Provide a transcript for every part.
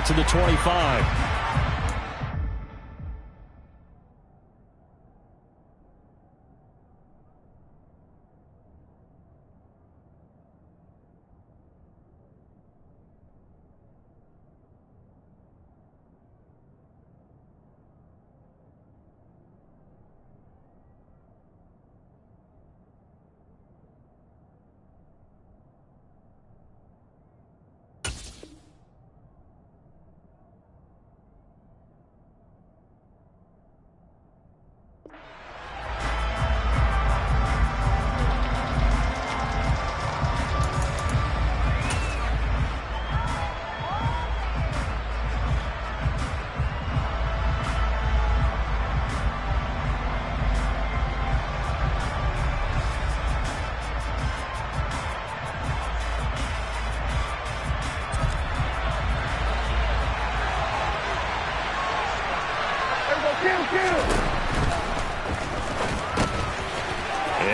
out to the 25.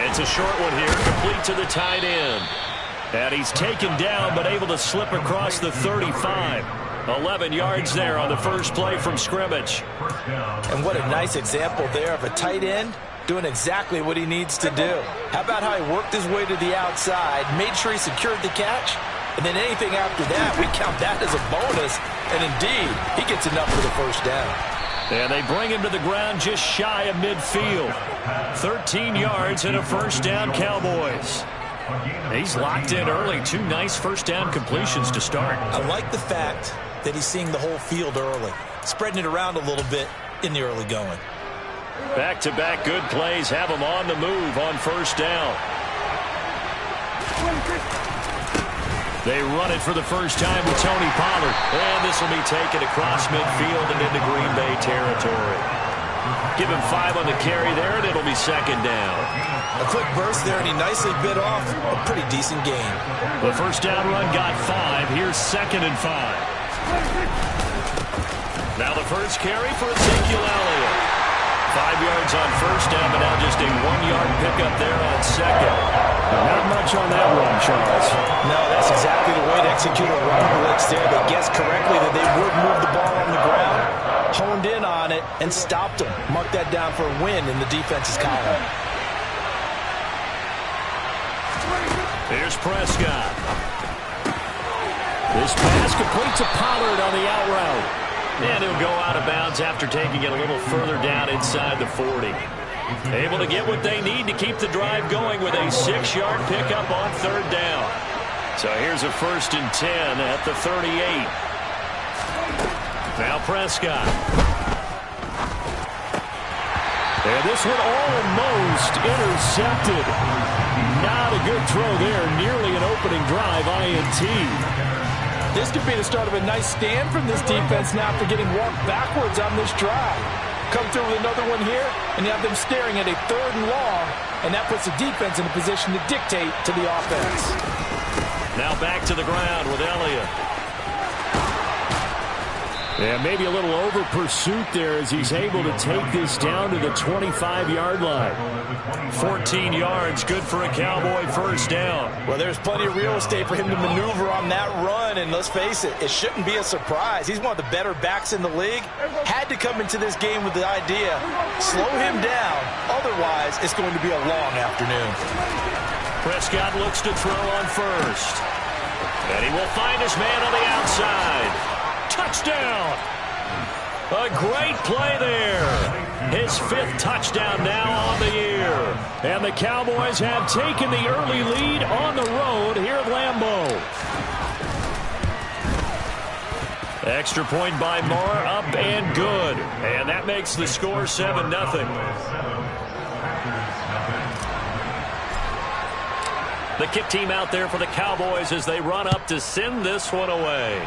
It's a short one here, complete to the tight end. And he's taken down, but able to slip across the 35. 11 yards there on the first play from scrimmage. And what a nice example there of a tight end doing exactly what he needs to do. How about how he worked his way to the outside, made sure he secured the catch, and then anything after that, we count that as a bonus. And indeed, he gets enough for the first down. And they bring him to the ground just shy of midfield. 13 yards and a first down, Cowboys. He's locked in early. Two nice first down completions to start. I like the fact that he's seeing the whole field early, spreading it around a little bit in the early going. Back-to-back good plays have him on the move on first down. They run it for the first time with Tony Pollard. And this will be taken across midfield and into Green Bay territory. Give him 5 on the carry there, and it'll be second down. A quick burst there, and he nicely bit off a pretty decent gain. The first down run got 5. Here's 2nd and 5. Now the first carry for Ezekiel Elliott. 5 yards on first down, but now just a 1-yard pickup there on second. Not much on that run, Charles. No, that's exactly the way to execute a run blitz there. They guessed correctly that they would move the ball on the ground, honed in on it, and stopped them. Mark that down for a win in the defense's column. Here's Prescott. This pass complete to Pollard on the out route. And he'll go out of bounds after taking it a little further down inside the 40. Able to get what they need to keep the drive going with a 6-yard pickup on third down. So here's a 1st and 10 at the 38. Now Prescott. And this one almost intercepted. Not a good throw there. Nearly an opening drive INT. This could be the start of a nice stand from this defense now after getting walked backwards on this drive. Come through with another one here, and you have them staring at a 3rd and long, and that puts the defense in a position to dictate to the offense. Now back to the ground with Elliott. Yeah, maybe a little over pursuit there as he's able to take this down to the 25-yard line. 14 yards, good for a Cowboy first down. Well, there's plenty of real estate for him to maneuver on that run, and let's face it, it shouldn't be a surprise. He's one of the better backs in the league. Had to come into this game with the idea, slow him down, otherwise it's going to be a long afternoon. Prescott looks to throw on first. And he will find his man on the outside. Touchdown! A great play there. His 5th touchdown now on the year. And the Cowboys have taken the early lead on the road here at Lambeau. Extra point by Moore, up and good. And that makes the score 7-0. The kick team out there for the Cowboys as they run up to send this one away.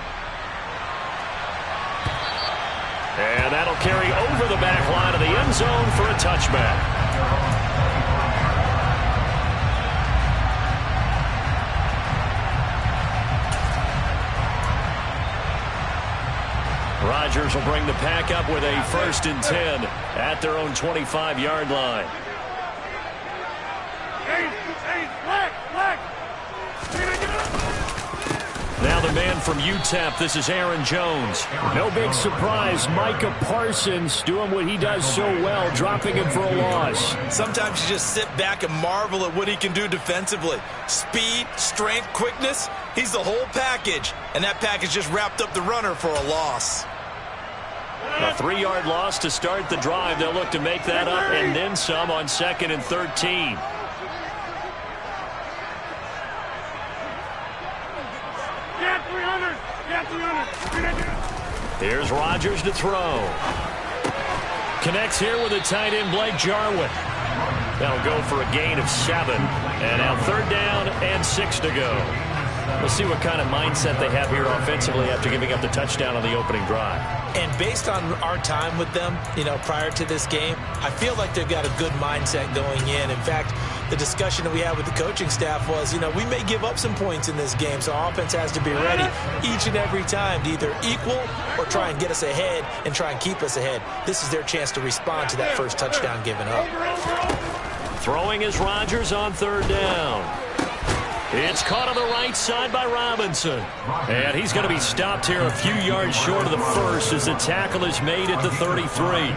And that'll carry over the back line of the end zone for a touchback. Rodgers will bring the pack up with a 1st and 10 at their own 25-yard line. Now Now the man from UTEP, this is Aaron Jones. No big surprise, Micah Parsons doing what he does so well, dropping him for a loss. Sometimes you just sit back and marvel at what he can do defensively. Speed, strength, quickness, he's the whole package. And that package just wrapped up the runner for a loss. A 3-yard loss to start the drive. They'll look to make that up and then some on 2nd and 13. Here's Rodgers to throw. Connects here with a tight end, Blake Jarwin. That'll go for a gain of 7. And now 3rd down and 6 to go. We'll see what kind of mindset they have here offensively after giving up the touchdown on the opening drive. And based on our time with them, prior to this game, I feel like they've got a good mindset going in. In fact, the discussion that we had with the coaching staff was, we may give up some points in this game, so our offense has to be ready each and every time to either equal or try and get us ahead and try and keep us ahead. This is their chance to respond to that first touchdown given up. Throwing is Rodgers on 3rd down. It's caught on the right side by Robinson. And he's going to be stopped here a few yards short of the first as the tackle is made at the 33.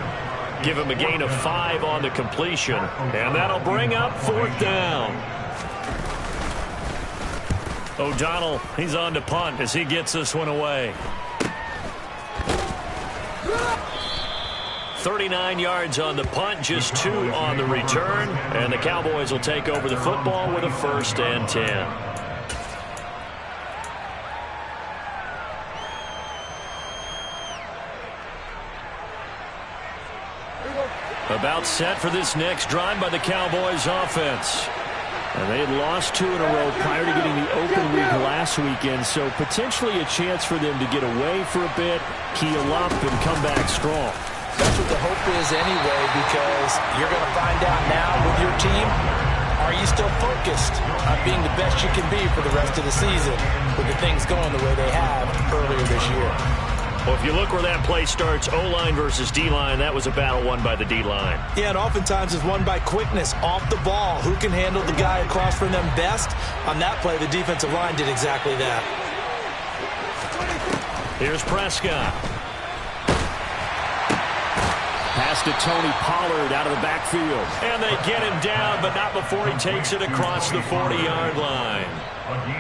Give him a gain of 5 on the completion. And that'll bring up 4th down. O'Donnell, he's on to punt as he gets this one away. 39 yards on the punt, just 2 on the return. And the Cowboys will take over the football with a 1st and 10. About set for this next drive by the Cowboys offense. And they had lost 2 in a row prior to getting the open week last weekend, so potentially a chance for them to get away for a bit, keel up, and come back strong. That's what the hope is anyway, because you're going to find out now with your team, are you still focused on being the best you can be for the rest of the season with the things going the way they have earlier this year? Well, if you look where that play starts, O-line versus D-line, that was a battle won by the D-line. Yeah, and oftentimes it's won by quickness, off the ball. Who can handle the guy across from them best? On that play, the defensive line did exactly that. Here's Prescott. Pass to Tony Pollard out of the backfield. And they get him down, but not before he takes it across the 40-yard line.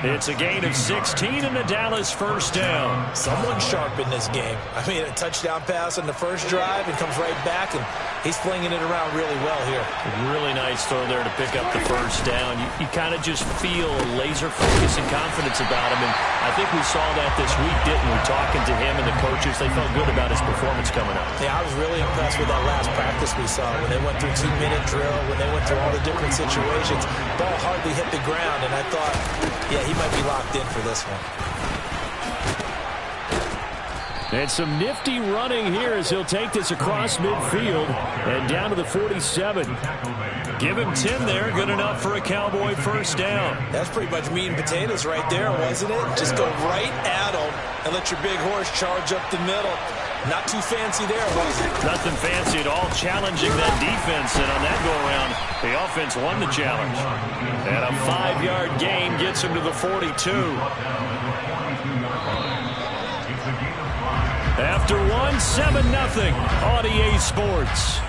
It's a gain of 16 and a Dallas 1st down. Someone sharp in this game. I mean, a touchdown pass on the first drive and comes right back, and he's flinging it around really well here. Really nice throw there to pick up the 1st down. You kind of just feel a laser focus and confidence about him, and I think we saw that this week, didn't we? Talking to him and the coaches, they felt good about his performance coming up. Yeah, I was really impressed with that last practice we saw when they went through 2-minute drill, when they went through all the different situations. Ball hardly hit the ground, and I thought, yeah, he might be locked in for this one. And some nifty running here as he'll take this across midfield and down to the 47. Give him 10 there, good enough for a Cowboy 1st down. That's pretty much meat and potatoes right there, wasn't it? Just go right at him and let your big horse charge up the middle. Not too fancy there, was it? Nothing fancy at all, challenging that defense, and on that go-around, the offense won the challenge. And a 5-yard gain gets him to the 42. After 1, 7-0 on EA Sports.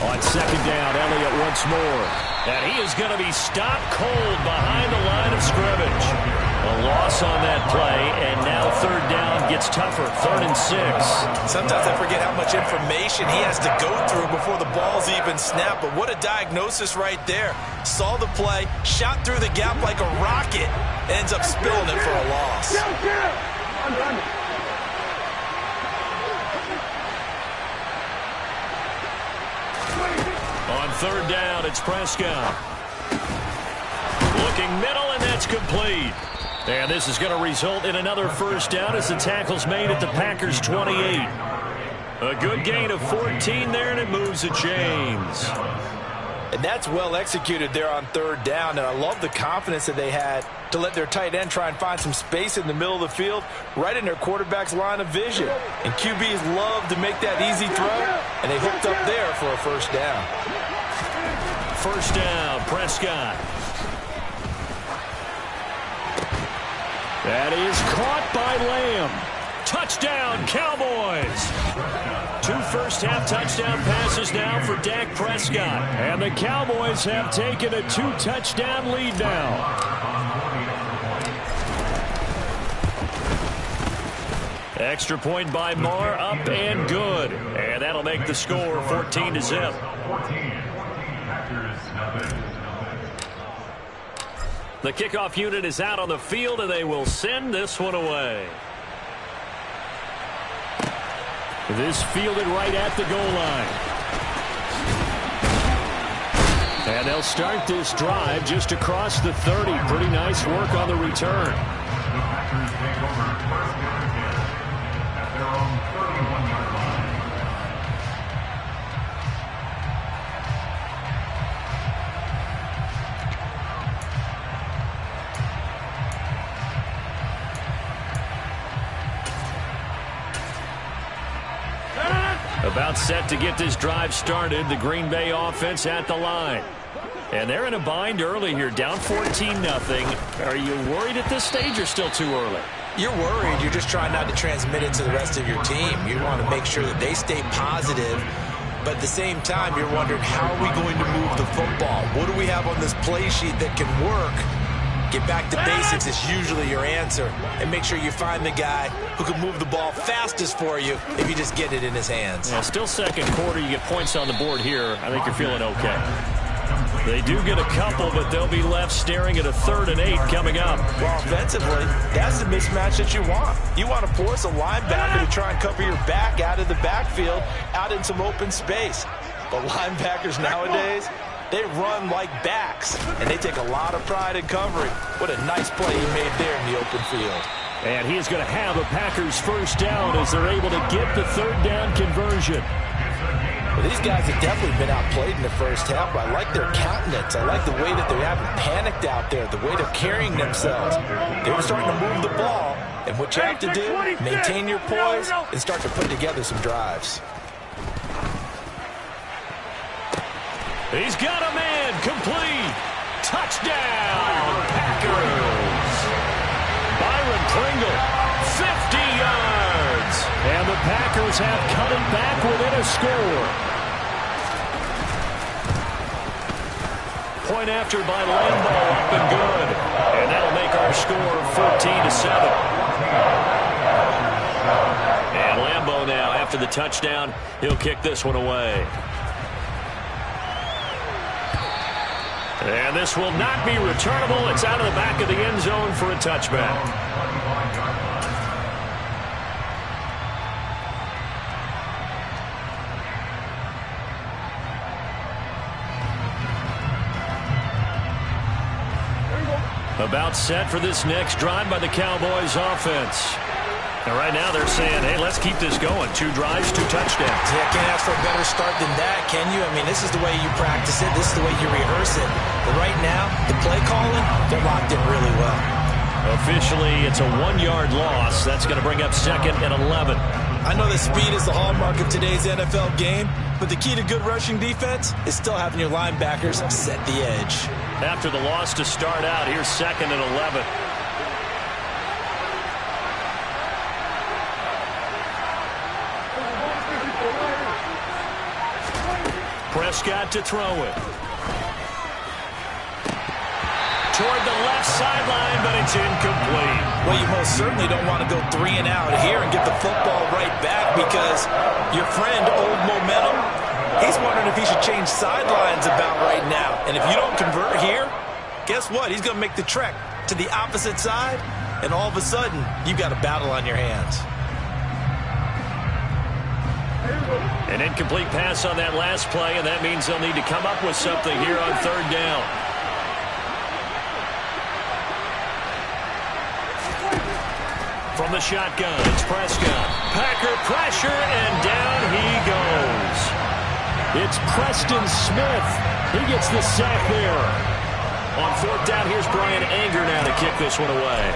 On 2nd down, Elliott once more. And he is going to be stopped cold behind the line of scrimmage. A loss on that play, and now 3rd down gets tougher, 3rd and 6. Sometimes I forget how much information he has to go through before the ball's even snapped, but what a diagnosis right there. Saw the play, shot through the gap like a rocket, ends up spilling it for a loss. On 3rd down, it's Prescott. Looking middle, and that's complete. And this is going to result in another 1st down as the tackle's made at the Packers' 28. A good gain of 14 there, and it moves the chains. And that's well executed there on third down, and I love the confidence that they had to let their tight end try and find some space in the middle of the field, right in their quarterback's line of vision. And QBs love to make that easy throw, and they hooked up there for a first down. First down, Prescott. That is caught by Lamb. Touchdown, Cowboys. 2 first-half touchdown passes now for Dak Prescott. And the Cowboys have taken a 2-touchdown lead now. Extra point by Marr, up and good. And that'll make the score 14-0. The kickoff unit is out on the field, and they will send this one away. This fielded right at the goal line. And they'll start this drive just across the 30. Pretty nice work on the return. About set to get this drive started. The Green Bay offense at the line. And they're in a bind early here, down 14-0. Are you worried at this stage or still too early? You're worried. You're just trying not to transmit it to the rest of your team. You want to make sure that they stay positive. But at the same time, you're wondering, how are we going to move the football? What do we have on this play sheet that can work? Get back to basics is usually your answer. And make sure you find the guy who can move the ball fastest for you if you just get it in his hands. Yeah, still second quarter. You get points on the board here. I think you're feeling okay. They do get a couple, but they'll be left staring at a 3rd and 8 coming up. Well, offensively, that's the mismatch that you want. You want to force a linebacker to try and cover your back out of the backfield, out in some open space. But linebackers nowadays, they run like backs, and they take a lot of pride in covering. What a nice play he made there in the open field. And he is going to have a Packers first down as they're able to get the 3rd down conversion. Well, these guys have definitely been outplayed in the first half, but I like their countenance. I like the way that they haven't panicked out there, the way they're carrying themselves. They were starting to move the ball, and what you have to do, maintain your poise and start to put together some drives. He's got a man, complete. Touchdown, Packers. Byron Pringle, 50 yards. And the Packers have cut it back within a score. Point after by Lambo, up and good. And that'll make our score 14-7. And Lambo now, after the touchdown, he'll kick this one away. And this will not be returnable. It's out of the back of the end zone for a touchback. About set for this next drive by the Cowboys offense. And right now they're saying, hey, let's keep this going. 2 drives, 2 touchdowns. Yeah, can't ask for a better start than that, can you? I mean, this is the way you practice it. This is the way you rehearse it. But right now, the play calling, they're locked in really well. Officially, it's a 1-yard loss. That's going to bring up 2nd and 11. I know that speed is the hallmark of today's NFL game, but the key to good rushing defense is still having your linebackers set the edge. After the loss to start out, here's 2nd and 11. Prescott to throw it. Toward the left sideline, but it's incomplete. Well, you most certainly don't want to go 3 and out here and get the football right back, because your friend, Old Momentum, he's wondering if he should change sidelines about right now. And if you don't convert here, guess what? He's going to make the trek to the opposite side, and all of a sudden, you've got a battle on your hands. An incomplete pass on that last play, and that means they'll need to come up with something here on 3rd down. From the shotgun, it's Prescott. Packer pressure, and down he goes. It's Preston Smith. He gets the sack there. On fourth down, here's Brian Anger now to kick this one away.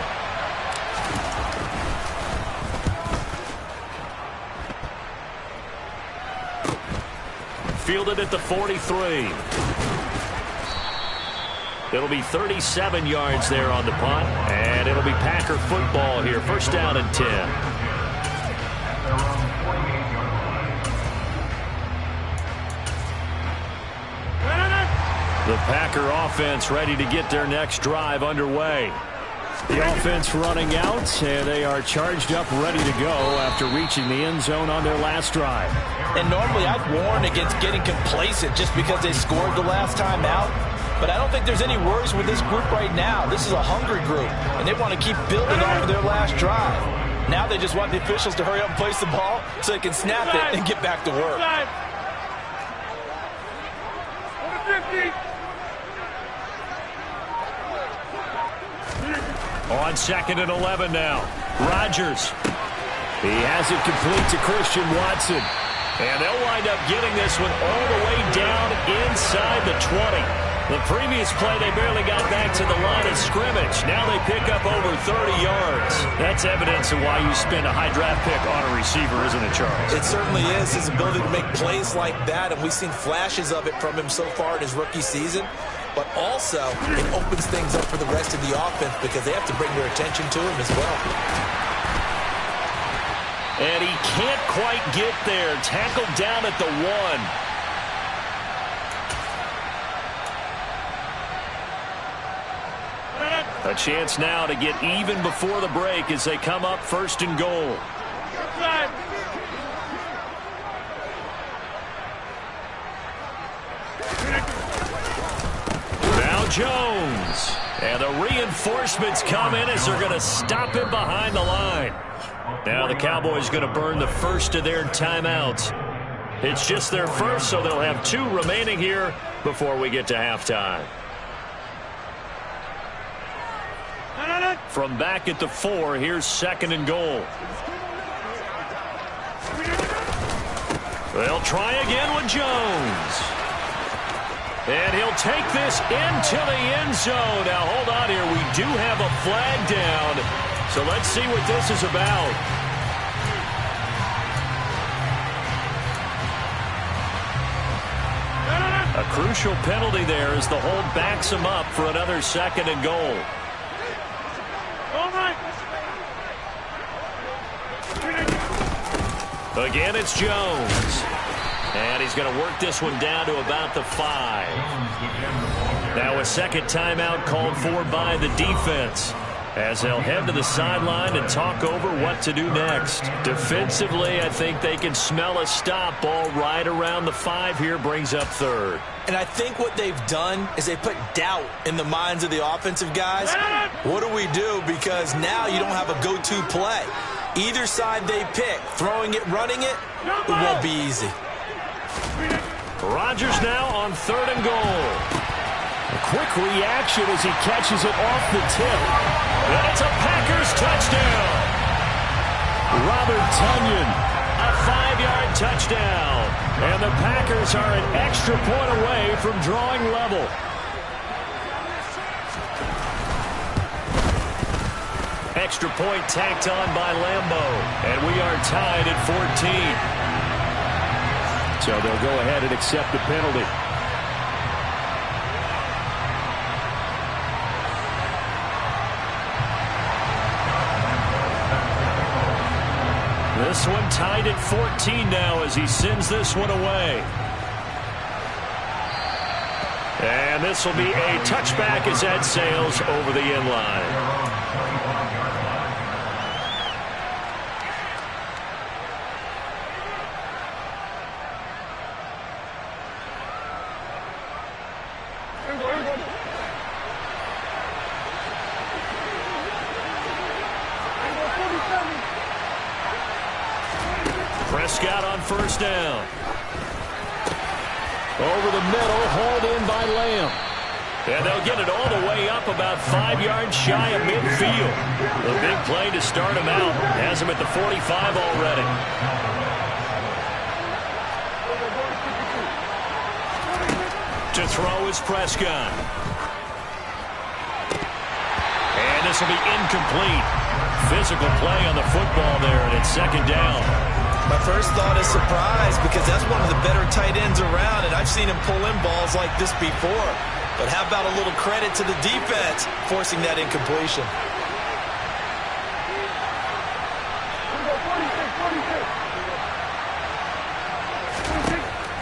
Fielded at the 43. It'll be 37 yards there on the punt, and it'll be Packer football here. First down and 10. The Packer offense ready to get their next drive underway. The offense running out, and they are charged up, ready to go after reaching the end zone on their last drive. And normally I'd warn against getting complacent just because they scored the last time out. But I don't think there's any worries with this group right now. This is a hungry group, and they want to keep building off of their last drive. Now they just want the officials to hurry up and place the ball so they can snap it and get back to work. On 2nd and 11 now. Rodgers. He has it complete to Christian Watson. And they'll wind up getting this one all the way down inside the 20. The previous play, they barely got back to the line of scrimmage. Now they pick up over 30 yards. That's evidence of why you spend a high draft pick on a receiver, isn't it, Charles? It certainly is. His ability to make plays like that, and we've seen flashes of it from him so far in his rookie season. But also, it opens things up for the rest of the offense because they have to bring their attention to him as well. And he can't quite get there. Tackled down at the 1. A chance now to get even before the break as they come up 1st and goal. Now Jones. And the reinforcements come in as they're going to stop him behind the line. Now the Cowboys going to burn the first of their timeouts. It's just their first, so they'll have 2 remaining here before we get to halftime. From back at the 4, here's 2nd and goal. They'll try again with Jones. And he'll take this into the end zone. Now, hold on here. We do have a flag down. So let's see what this is about. A crucial penalty there as the hold backs him up for another 2nd and goal. Again, it's Jones. And he's going to work this one down to about the 5. Now a second timeout called for by the defense, as they'll head to the sideline and talk over what to do next. Defensively, I think they can smell a stop. Ball right around the 5 here, brings up 3rd. And I think what they've done is they put doubt in the minds of the offensive guys. What do we do? Because now you don't have a go-to play. Either side they pick, throwing it, running it, it won't be easy. Rodgers now on 3rd and goal. A quick reaction as he catches it off the tip. And it's a Packers touchdown. Robert Tonyan. A 5-yard touchdown. And the Packers are an extra point away from drawing level. Extra point tacked on by Lambo. And we are tied at 14. So they'll go ahead and accept the penalty. This one tied at 14 now as he sends this one away. And this will be a touchback as that sails over the end line. Prescott on 1st down. Over the middle, hauled in by Lamb. And they'll get it all the way up about 5 yards shy of midfield. A big play to start him out. Has him at the 45 already. To throw is Prescott. And this will be incomplete. Physical play on the football there, and it's second down. My first thought is surprise, because that's one of the better tight ends around, and I've seen him pull in balls like this before. But how about a little credit to the defense forcing that incompletion?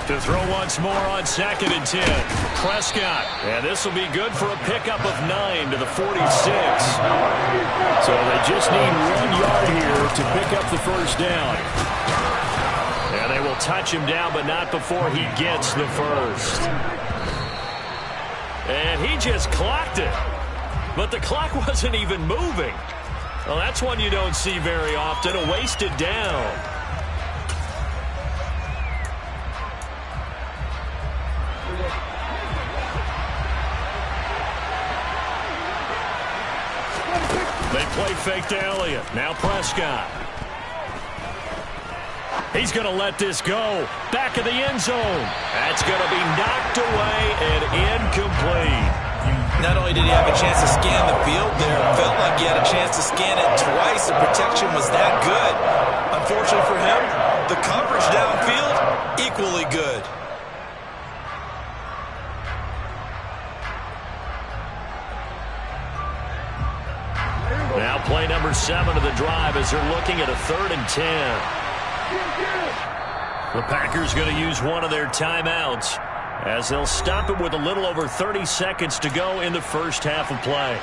To throw once more on 2nd and 10. Prescott. And this will be good for a pickup of 9 to the 46. So they just need 1 yard here to pick up the first down. And they will touch him down, but not before he gets the first. And he just clocked it. But the clock wasn't even moving. Well, that's one you don't see very often, a wasted down. They play fake to Elliott. Now Prescott. He's going to let this go. Back of the end zone. That's going to be knocked away and incomplete. Not only did he have a chance to scan the field there, it felt like he had a chance to scan it twice. The protection was that good. Unfortunately for him, the coverage downfield, equally good. Now play number 7 of the drive as they're looking at a 3rd and 10. The Packers going to use one of their timeouts as they'll stop it with a little over 30 seconds to go in the first half of play.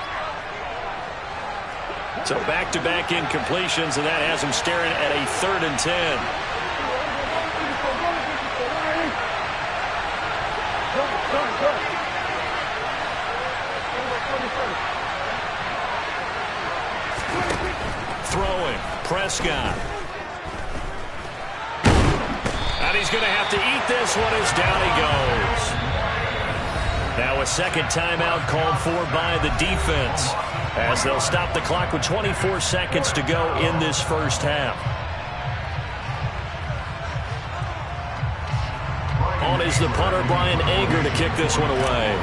So back-to-back incompletions, and that has them staring at a 3rd and 10. Throwing, Prescott. And he's going to have to eat this one as down he goes. Now a second timeout called for by the defense as they'll stop the clock with 24 seconds to go in this first half. On is the punter, Brian Ager, to kick this one away.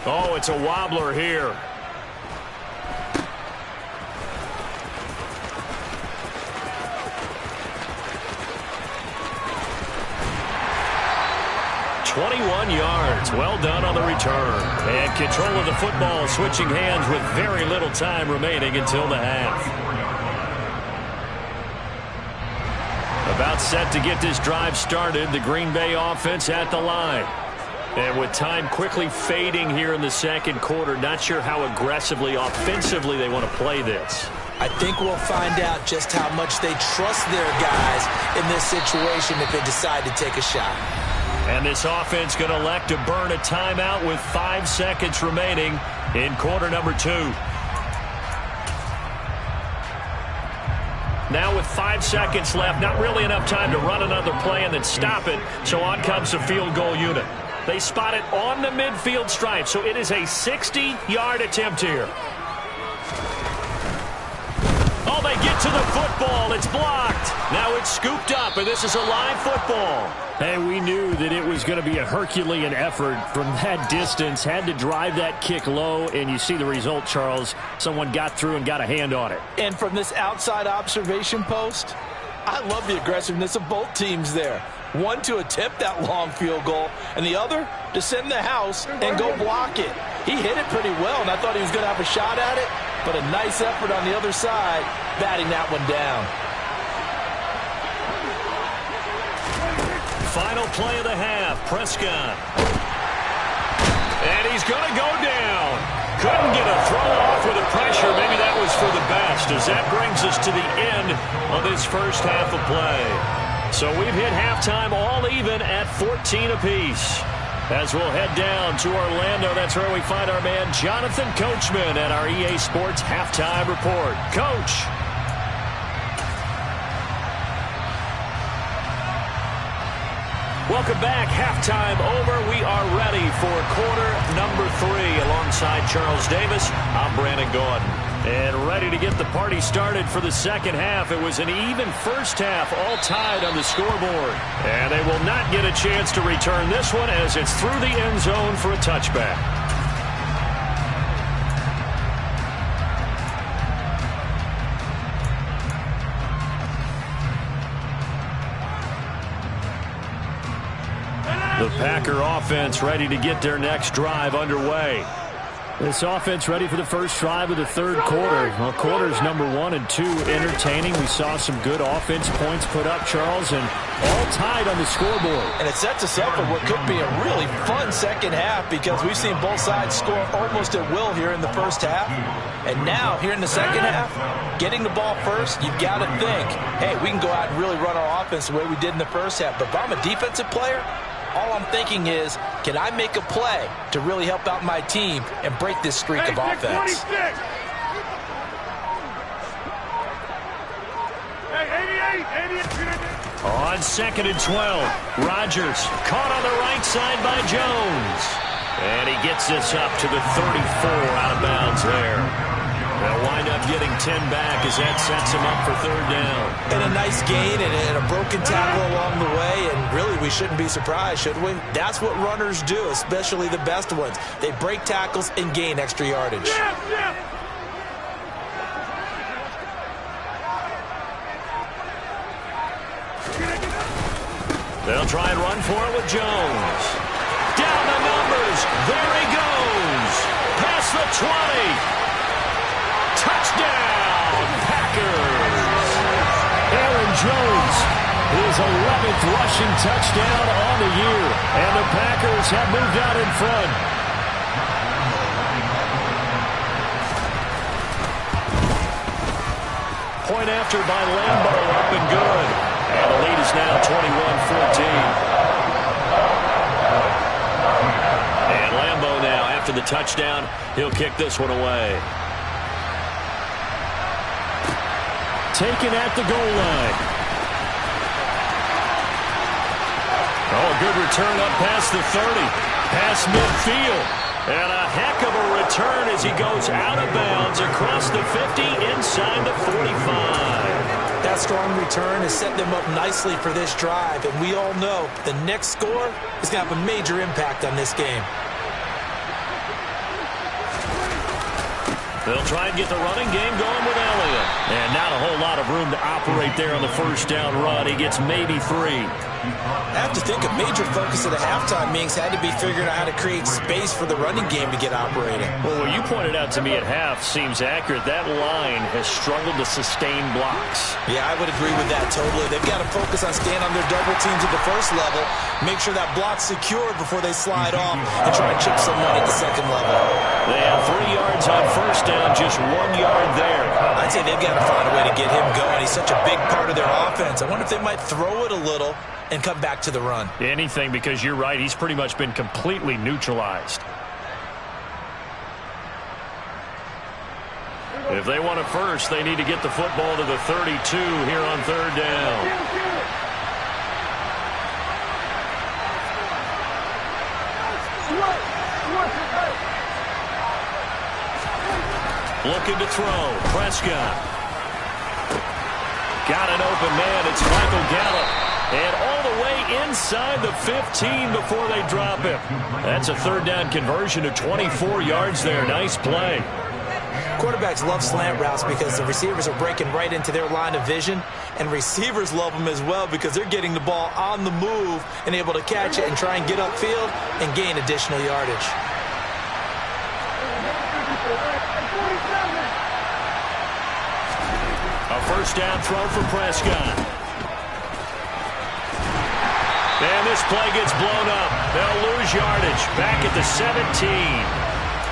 Oh, it's a wobbler here. "21 yards. Well done on the return. And control of the football switching hands with very little time remaining until the half. About set to get this drive started. The Green Bay offense at the line. And with time quickly fading here in the second quarter, not sure how aggressively, offensively they want to play this. I think we'll find out just how much they trust their guys in this situation if they decide to take a shot. And this offense going to elect to burn a timeout with 5 seconds remaining in quarter number 2. Now with 5 seconds left, not really enough time to run another play and then stop it, so on comes the field goal unit. They spot it on the midfield stripe, so it is a 60-yard attempt here. Oh, they get to the football. It's blocked. Now it's scooped up, and this is a live football. Hey, we knew that it was going to be a Herculean effort from that distance. Had to drive that kick low, and you see the result, Charles. Someone got through and got a hand on it. And from this outside observation post, I love the aggressiveness of both teams there. One to attempt that long field goal, and the other to send the house and go block it. He hit it pretty well, and I thought he was going to have a shot at it, but a nice effort on the other side, batting that one down. Final play of the half, Prescott. And he's going to go down. Couldn't get a throw off with the pressure. Maybe that was for the best, as that brings us to the end of this first half of play. So we've hit halftime all even at 14 apiece. As we'll head down to Orlando, that's where we find our man Jonathan Coachman at our EA Sports Halftime Report. Coach. Welcome back. Halftime over. We are ready for quarter number 3. Alongside Charles Davis, I'm Brandon Gordon. And ready to get the party started for the second half. It was an even first half, all tied on the scoreboard. And they will not get a chance to return this one as it's through the end zone for a touchback. The Packer offense ready to get their next drive underway. This offense ready for the first drive of the third quarter. Well, quarters number 1 and 2 entertaining. We saw some good offense points put up, Charles, and all tied on the scoreboard. And it sets us up for what could be a really fun second half because we've seen both sides score almost at will here in the first half. And now, here in the second half, getting the ball first, you've got to think, hey, we can go out and really run our offense the way we did in the first half. But if I'm a defensive player, all I'm thinking is, can I make a play to really help out my team and break this streak of offense? On 2nd and 12, Rodgers caught on the right side by Jones. And he gets this up to the 34 out of bounds there. They'll wind up getting 10 back as that sets him up for third down. And a nice gain and a broken tackle along the way, and really we shouldn't be surprised, should we? That's what runners do, especially the best ones. They break tackles and gain extra yardage. They'll try and run for it with Jones. Down the numbers. There he goes. Past the 20. Touchdown, Packers. Aaron Jones, his 11th rushing touchdown on the year. And the Packers have moved out in front. Point after by Lambo, up and good. And the lead is now 21-14. And Lambo now, after the touchdown, he'll kick this one away. Taken at the goal line. Oh, a good return up past the 30. Past midfield. And a heck of a return as he goes out of bounds across the 50 inside the 45. That strong return has set them up nicely for this drive. And we all know the next score is going to have a major impact on this game. They'll try and get the running game going with Elliott. And not a whole lot of room to operate there on the first down run. He gets maybe 3. I have to think a major focus at the halftime meetings had to be figuring out how to create space for the running game to get operating. Well, what you pointed out to me at half seems accurate. That line has struggled to sustain blocks. Yeah, I would agree with that totally. They've got to focus on staying on their double teams at the first level, make sure that block's secured before they slide off and try and chip someone at the second level. They have 3 yards on first down, just 1 yard there. I'd say they've got to find a way to get him going. He's such a big part of their offense. I wonder if they might throw it a little and come back to the run. Anything, because you're right, he's pretty much been completely neutralized. If they want it first, they need to get the football to the 32 here on third down. Looking to throw. Prescott. Got an open man. It's Michael Gallup. And all the way inside the 15 before they drop him. That's a third down conversion to 24 yards there. Nice play. Quarterbacks love slant routes because the receivers are breaking right into their line of vision. And receivers love them as well because they're getting the ball on the move and able to catch it and try and get upfield and gain additional yardage. A first down throw for Prescott. And this play gets blown up. They'll lose yardage back at the 17.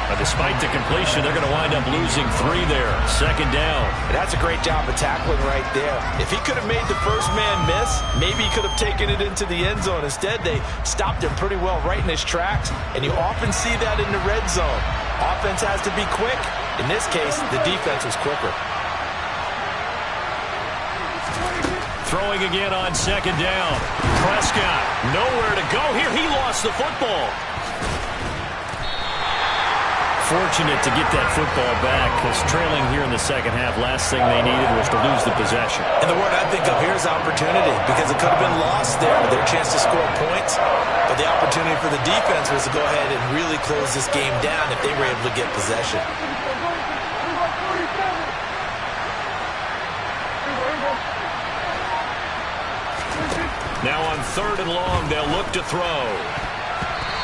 But despite the completion, they're going to wind up losing 3 there. Second down. That's a great job of tackling right there. If he could have made the first man miss, maybe he could have taken it into the end zone. Instead, they stopped him pretty well right in his tracks, and you often see that in the red zone. Offense has to be quick. In this case, the defense was quicker. Throwing again on second down. Prescott, nowhere to go here. He lost the football. Fortunate to get that football back, because trailing here in the second half, last thing they needed was to lose the possession. And the word I think of here is opportunity, because it could have been lost there, their chance to score points. But the opportunity for the defense was to go ahead and really close this game down if they were able to get possession. Now on 3rd and long, they'll look to throw.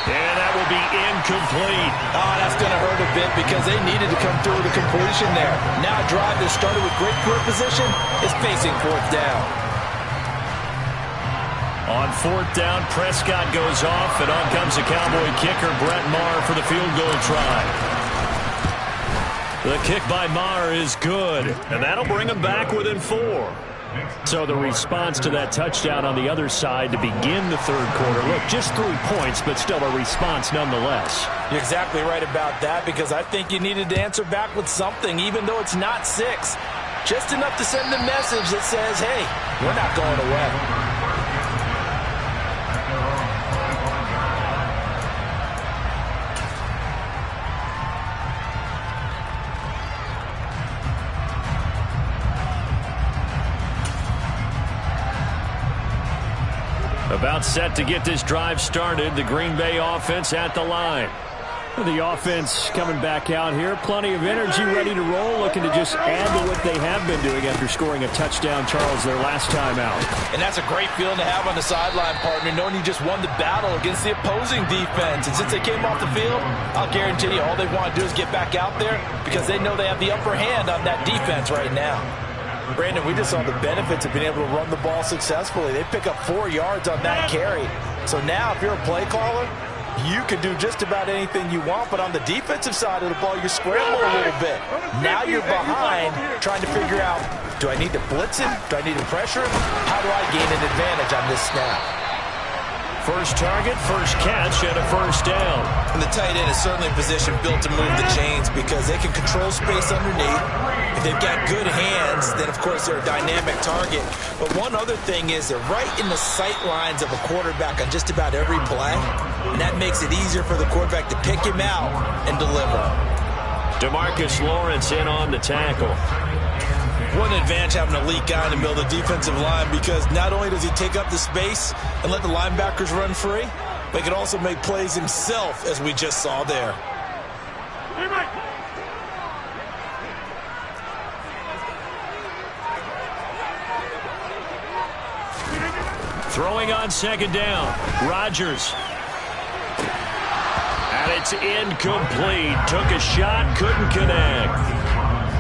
And that will be incomplete. Oh, that's going to hurt a bit because they needed to come through with a completion there. Now a drive that started with great field position is facing 4th down. On 4th down, Prescott goes off, and on comes the Cowboy kicker, Brett Maher, for the field goal try. The kick by Maher is good, and that'll bring him back within 4. So the response to that touchdown on the other side to begin the 3rd quarter. Look, just 3 points, but still a response nonetheless. You're exactly right about that, because I think you needed to answer back with something, even though it's not 6. Just enough to send a message that says, hey, we're not going away. About set to get this drive started. The Green Bay offense at the line. The offense coming back out here. Plenty of energy, ready to roll, looking to just add to what they have been doing after scoring a touchdown, Charles, their last time out. And that's a great feeling to have on the sideline, partner, knowing you just won the battle against the opposing defense. And since they came off the field, I'll guarantee you all they want to do is get back out there, because they know they have the upper hand on that defense right now. Brandon, we just saw the benefits of being able to run the ball successfully. They pick up 4 yards on that carry. So now if you're a play caller, you can do just about anything you want, but on the defensive side of the ball, you scramble a little bit. Now you're behind, trying to figure out, do I need to blitz him? Do I need to pressure him? How do I gain an advantage on this snap? First target, first catch, and a first down. And the tight end is certainly a position built to move the chains, because they can control space underneath. If they've got good hands, then, of course, they're a dynamic target. But one other thing is they're right in the sight lines of a quarterback on just about every play. And that makes it easier for the quarterback to pick him out and deliver. DeMarcus Lawrence in on the tackle. What an advantage having an elite guy in the middle of the defensive line, because not only does he take up the space and let the linebackers run free, but he can also make plays himself, as we just saw there. Throwing on 2nd down, Rodgers. And it's incomplete. Took a shot, couldn't connect.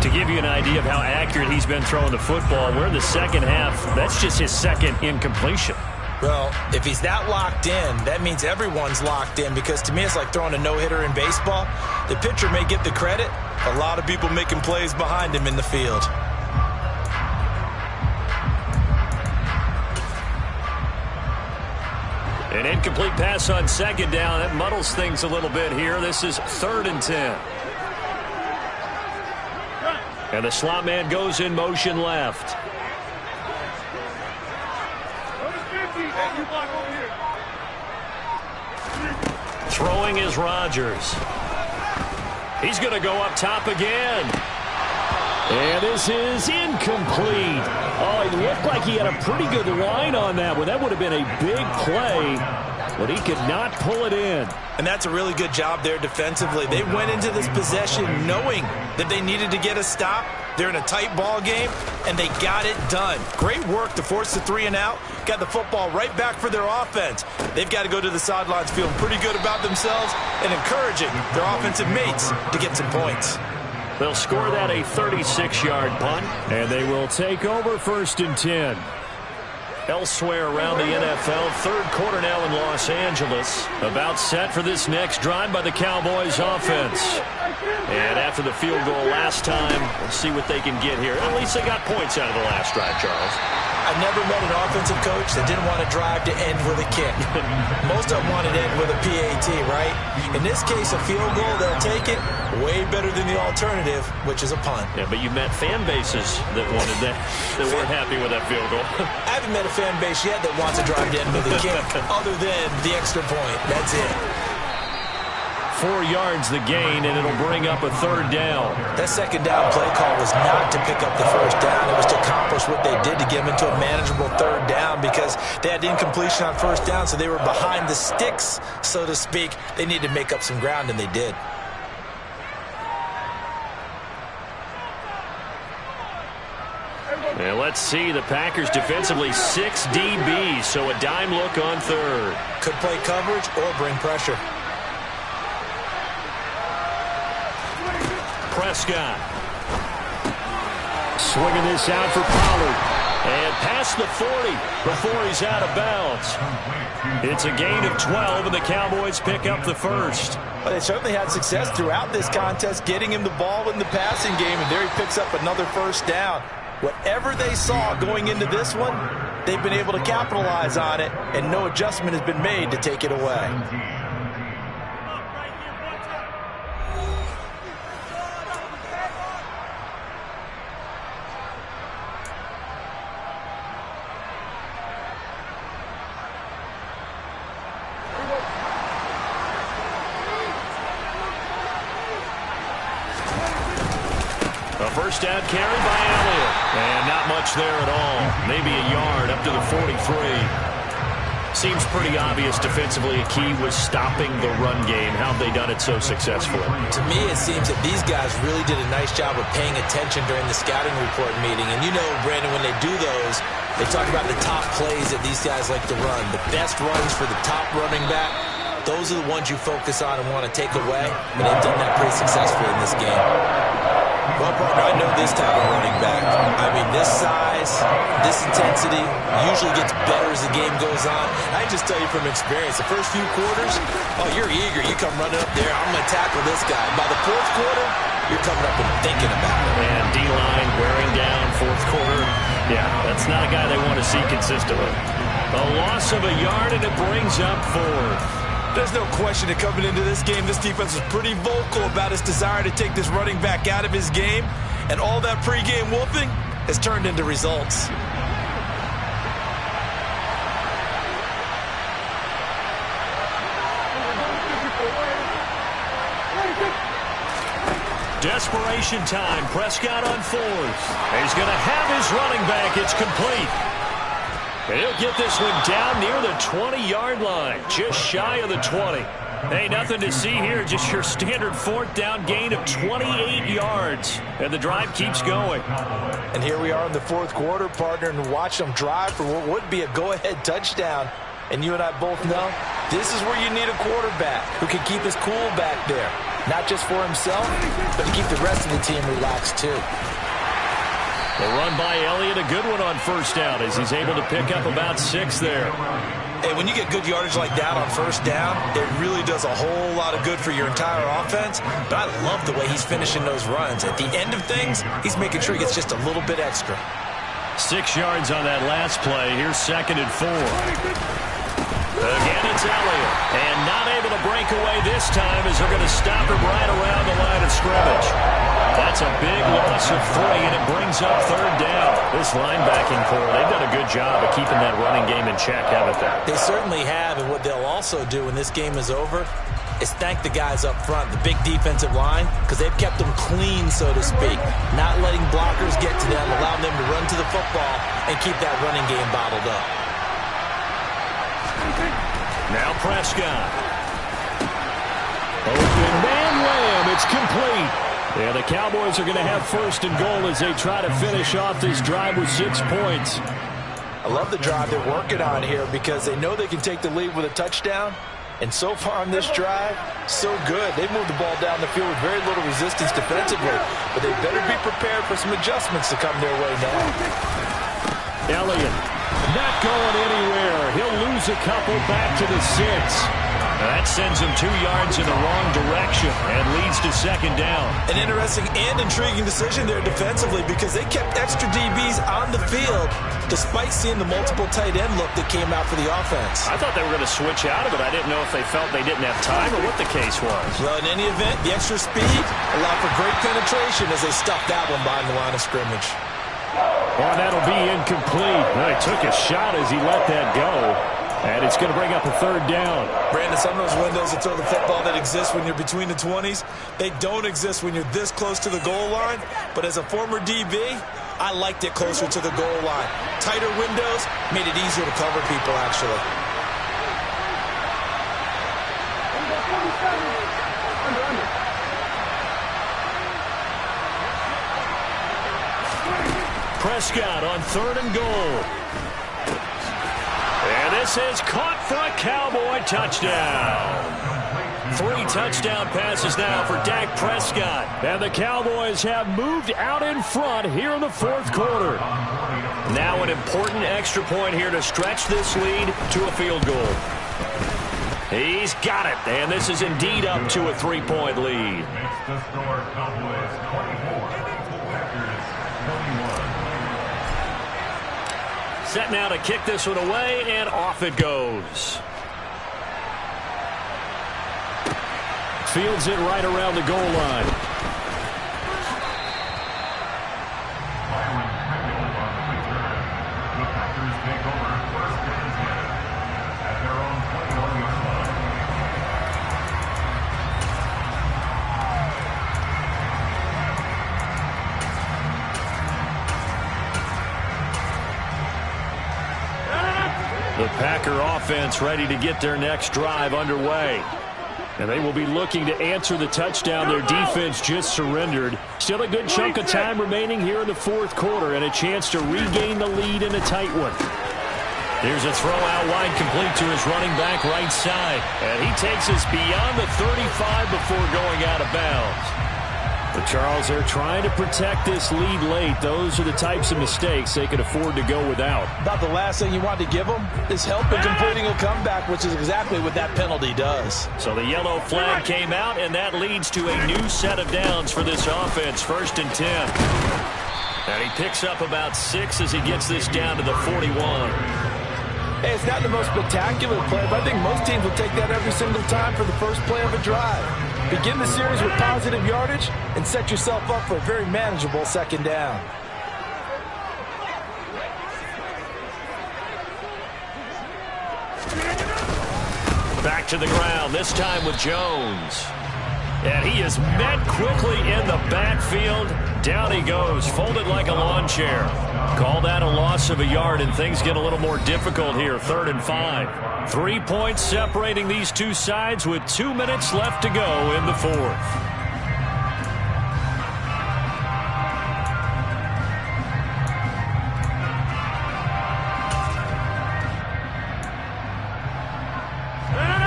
To give you an idea of how accurate he's been throwing the football, we're in the second half. That's just his 2nd incompletion. Well, if he's that locked in, that means everyone's locked in, because to me it's like throwing a no-hitter in baseball. The pitcher may get the credit, a lot of people making plays behind him in the field. An incomplete pass on 2nd down. That muddles things a little bit here. This is 3rd and 10. And the slot man goes in motion left. Throwing is Rodgers. He's going to go up top again. And this is incomplete. Oh, it looked like he had a pretty good line on that one. That would have been a big play, but he could not pull it in. And that's a really good job there defensively. They went into this possession knowing that they needed to get a stop. They're in a tight ball game, and they got it done. Great work to force the 3 and out. Got the football right back for their offense. They've got to go to the sidelines feeling pretty good about themselves and encouraging their offensive mates to get some points. They'll score that a 36-yard punt, and they will take over 1st and 10. Elsewhere around the NFL, 3rd quarter now in Los Angeles. About set for this next drive by the Cowboys offense. And after the field goal last time, we'll see what they can get here. At least they got points out of the last drive, Charles. I never met an offensive coach that didn't want to drive to end with a kick. Most of them wanted to end with a PAT, right? In this case, a field goal, they'll take it. Way better than the alternative, which is a punt. Yeah, but you met fan bases that wanted that, that weren't happy with that field goal. I haven't met a fan base yet that wants to drive to end with a kick other than the extra point. That's it. 4 yards the gain, and it'll bring up a third down. That second down play call was not to pick up the first down. It was to accomplish what they did to get them into a manageable third down because they had incompletion on first down, so they were behind the sticks, so to speak. They needed to make up some ground, and they did. And let's see, the Packers defensively 6 DBs, so a dime look on third. Could play coverage or bring pressure. Prescott. Swinging this out for Pollard. And past the 40 before he's out of bounds. It's a gain of 12, and the Cowboys pick up the first. Well, they certainly had success throughout this contest, getting him the ball in the passing game, and there he picks up another first down. Whatever they saw going into this one, they've been able to capitalize on it, and no adjustment has been made to take it away. First down carry by Elliott. And not much there at all. Maybe a yard up to the 43. Seems pretty obvious defensively a key was stopping the run game. How have they done it so successfully? To me, it seems that these guys really did a nice job of paying attention during the scouting report meeting. And you know, Brandon, when they do those, they talk about the top plays that these guys like to run. The best runs for the top running back. Those are the ones you focus on and want to take away. And they've done that pretty successfully in this game. Well, partner, I know this type of running back. I mean, this size, this intensity usually gets better as the game goes on. I can just tell you from experience, the first few quarters, oh, you're eager. You come running up there, I'm going to tackle this guy. By the fourth quarter, you're coming up and thinking about it. And D-line wearing down fourth quarter. Yeah, that's not a guy they want to see consistently. A loss of a yard, and it brings up fourth. There's no question that coming into this game, this defense was pretty vocal about its desire to take this running back out of his game. And all that pregame wolfing has turned into results. Desperation time. Prescott on fourth. He's going to have his running back. It's complete. And he'll get this one down near the 20-yard line, just shy of the 20. Hey, nothing to see here, just your standard fourth down gain of 28 yards. And the drive keeps going. And here we are in the fourth quarter, partner, and watch them drive for what would be a go-ahead touchdown. And you and I both know this is where you need a quarterback who can keep his cool back there. Not just for himself, but to keep the rest of the team relaxed too. The run by Elliott, a good one on first down as he's able to pick up about 6 there. Hey, when you get good yardage like that on first down, it really does a whole lot of good for your entire offense. But I love the way he's finishing those runs. At the end of things, he's making sure he gets just a little bit extra. 6 yards on that last play. Here's 2nd and 4. Again, it's Elliott. And not able to break away this time as they're going to stop him right around the line of scrimmage. That's a big loss of 3, and it brings up third down. This linebacking core, they've done a good job of keeping that running game in check, haven't they? They certainly have, and what they'll also do when this game is over is thank the guys up front, the big defensive line, because they've kept them clean, so to speak, not letting blockers get to them, allowing them to run to the football and keep that running game bottled up. Now Prescott. Open man Lamb. It's complete. Yeah, the Cowboys are going to have 1st and goal as they try to finish off this drive with 6 points. I love the drive they're working on here because they know they can take the lead with a touchdown. And so far on this drive, so good. They moved the ball down the field with very little resistance defensively. But they better be prepared for some adjustments to come their way now. Elliott not going anywhere. He'll lose a couple back to the 6. That sends him 2 yards in the wrong direction and leads to second down. An interesting and intriguing decision there defensively because they kept extra DBs on the field despite seeing the multiple tight end look that came out for the offense. I thought they were going to switch out of it. I didn't know if they felt they didn't have time or what the case was. Well, in any event, the extra speed allowed for great penetration as they stuffed that one behind the line of scrimmage. Oh, that'll be incomplete. Well, he took a shot as he let that go. And it's going to bring up a third down. Brandon, some of those windows to throw the football that exist when you're between the 20s, they don't exist when you're this close to the goal line. But as a former DB, I liked it closer to the goal line. Tighter windows made it easier to cover people, actually. Prescott on 3rd and goal. And this is caught for a Cowboy touchdown. 3 touchdown passes now for Dak Prescott. And the Cowboys have moved out in front here in the 4th quarter. Now an important extra point here to stretch this lead to a field goal. He's got it. And this is indeed up to a 3-point lead. Set now to kick this one away, and off it goes. Fields it right around the goal line. The Packer offense ready to get their next drive underway. And they will be looking to answer the touchdown their defense just surrendered. Still a good chunk of time remaining here in the 4th quarter and a chance to regain the lead in a tight one. Here's a throw out wide complete to his running back right side. And he takes us beyond the 35 before going out of bounds. But Charles, they're trying to protect this lead late. Those are the types of mistakes they can afford to go without. About the last thing you want to give them is help in completing a comeback, which is exactly what that penalty does. So the yellow flag came out, and that leads to a new set of downs for this offense. 1st and 10. And he picks up about 6 as he gets this down to the 41. Hey, it's not the most spectacular play, but I think most teams will take that every single time for the first play of a drive. Begin the series with positive yardage and set yourself up for a very manageable second down. Back to the ground, this time with Jones. And he is met quickly in the backfield. Down he goes, folded like a lawn chair. Call that a loss of a yard, and things get a little more difficult here. 3rd and 5. 3 points separating these two sides with 2 minutes left to go in the 4th.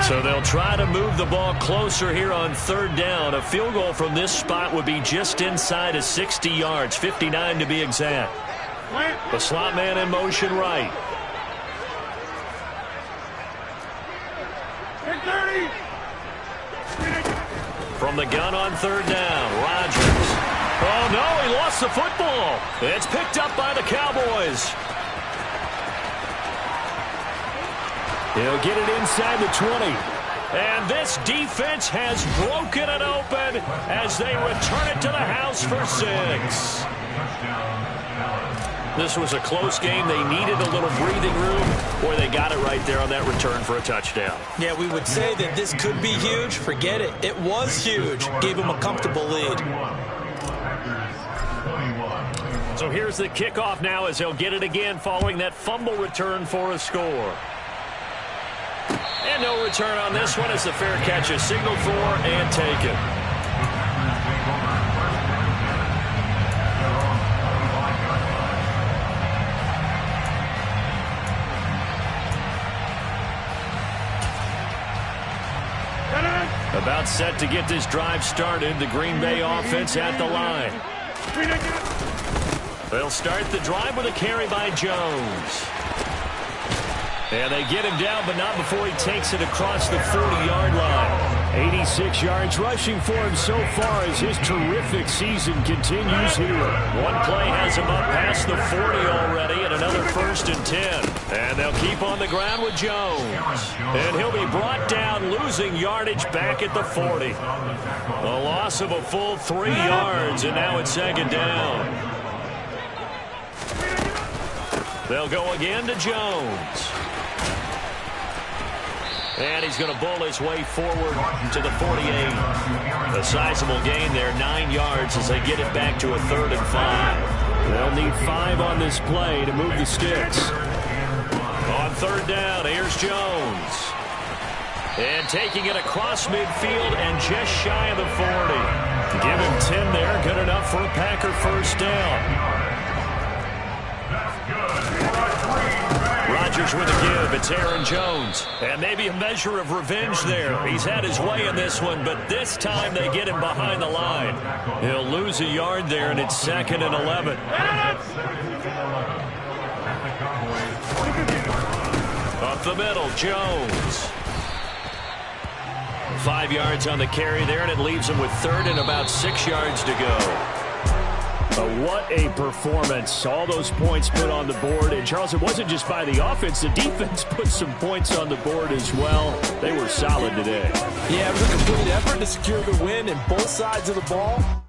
So they'll try to move the ball closer here on 3rd down. A field goal from this spot would be just inside of 60 yards, 59 to be exact. The slot man in motion right. From the gun on 3rd down, Rodgers. Oh, no, he lost the football. It's picked up by the Cowboys. He'll get it inside the 20. And this defense has broken it open as they return it to the house for 6. This was a close game. They needed a little breathing room. Boy, they got it right there on that return for a touchdown. Yeah, we would say that this could be huge. Forget it. It was huge. Gave them a comfortable lead. So here's the kickoff now as they'll get it again following that fumble return for a score. And no return on this one as the fair catch is signaled for and taken. About set to get this drive started. The Green Bay offense at the line. They'll start the drive with a carry by Jones. And they get him down, but not before he takes it across the 40-yard line. 86 yards rushing for him so far as his terrific season continues here. One play has him up past the 40 already, and another 1st and 10. And they'll keep on the ground with Jones. And he'll be brought down, losing yardage back at the 40. A loss of a full 3 yards, and now it's 2nd down. They'll go again to Jones. And he's going to bull his way forward to the 48. A sizable gain there, 9 yards as they get it back to a 3rd and 5. They'll need 5 on this play to move the sticks. On 3rd down, here's Jones. And taking it across midfield and just shy of the 40. Give him 10 there, good enough for a Packer 1st down. Rodgers with a give. It's Aaron Jones. And maybe a measure of revenge there. He's had his way in this one, but this time they get him behind the line. He'll lose a yard there, and it's 2nd and 11. Up the middle, Jones. 5 yards on the carry there, and it leaves him with 3rd and about 6 yards to go. What a performance. All those points put on the board. And, Charles, it wasn't just by the offense. The defense put some points on the board as well. They were solid today. Yeah, it was a complete effort to secure the win in both sides of the ball.